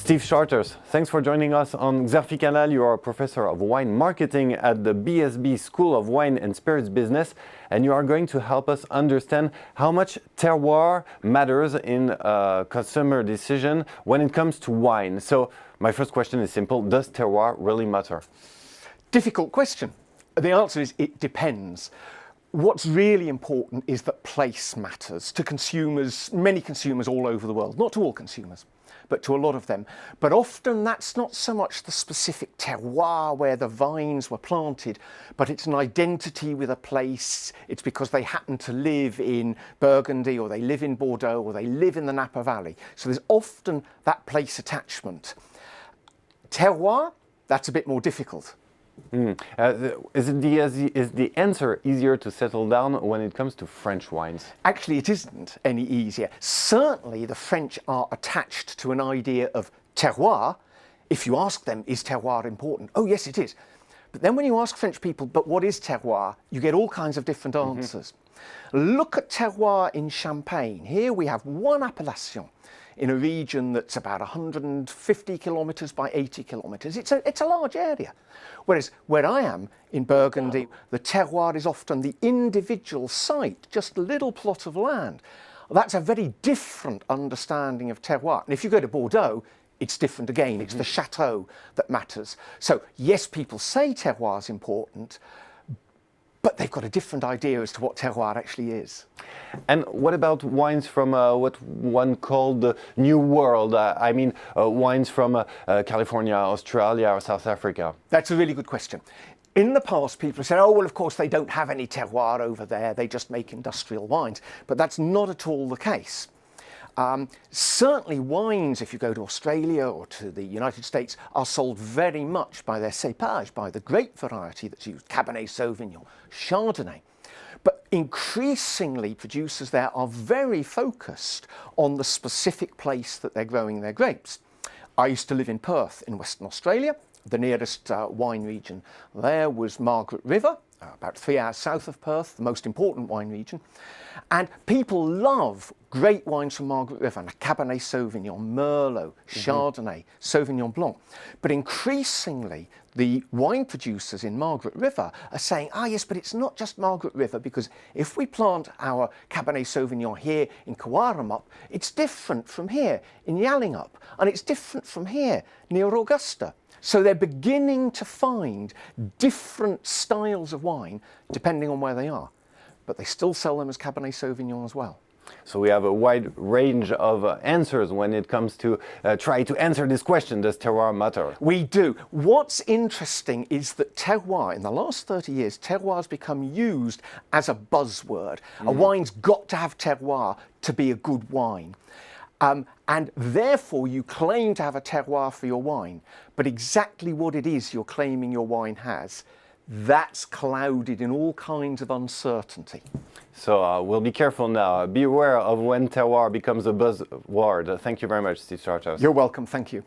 Steve Charters, thanks for joining us on Xerfi Canal. You are a professor of wine marketing at the BSB School of Wine and Spirits Business, and you are going to help us understand how much terroir matters in consumer decision when it comes to wine. So my first question is simple. Does terroir really matter? Difficult question. The answer is it depends. What's really important is that place matters to consumers, many consumers all over the world, not to all consumers, but to a lot of them. But often that's not so much the specific terroir where the vines were planted, but it's an identity with a place. It's because they happen to live in Burgundy, or they live in Bordeaux, or they live in the Napa Valley. So there's often that place attachment. Terroir, that's a bit more difficult. Is the answer easier to settle down when it comes to French wines? Actually, it isn't any easier. Certainly, the French are attached to an idea of terroir. If you ask them, is terroir important? Oh, yes, it is. But then when you ask French people, but what is terroir? You get all kinds of different answers. Look at terroir in Champagne. Here we have one appellation in a region that's about 150 kilometres by 80 kilometres. It's a large area. Whereas where I am in Burgundy, the terroir is often the individual site, just a little plot of land. That's a very different understanding of terroir. And if you go to Bordeaux, it's different again. It's the chateau that matters. So yes, people say terroir is important, but they've got a different idea as to what terroir actually is. And what about wines from what one called the New World? I mean, wines from California, Australia, or South Africa? That's a really good question. In the past, people have said, oh, well, of course, they don't have any terroir over there. They just make industrial wines. But that's not at all the case. Certainly wines, if you go to Australia or to the United States, are sold very much by their cépage, by the grape variety that's used, Cabernet Sauvignon, Chardonnay. But increasingly producers there are very focused on the specific place that they're growing their grapes. I used to live in Perth in Western Australia. The nearest wine region there was Margaret River, about 3 hours south of Perth, the most important wine region. And people love great wines from Margaret River, and Cabernet Sauvignon, Merlot, Chardonnay, Sauvignon Blanc. But increasingly, the wine producers in Margaret River are saying, ah yes, but it's not just Margaret River, because if we plant our Cabernet Sauvignon here in Coarumup, it's different from here in Yallingup, and it's different from here near Augusta. So they're beginning to find different styles of wine depending on where they are. But they still sell them as Cabernet Sauvignon as well. So we have a wide range of answers when it comes to try to answer this question, does terroir matter? We do. What's interesting is that terroir, in the last 30 years, terroir has become used as a buzzword. A wine's got to have terroir to be a good wine. And therefore you claim to have a terroir for your wine, but exactly what it is you're claiming your wine has, that's clouded in all kinds of uncertainty. So we'll be careful now. Be aware of when terroir becomes a buzzword. Thank you very much, Steve Charters. You're welcome, thank you.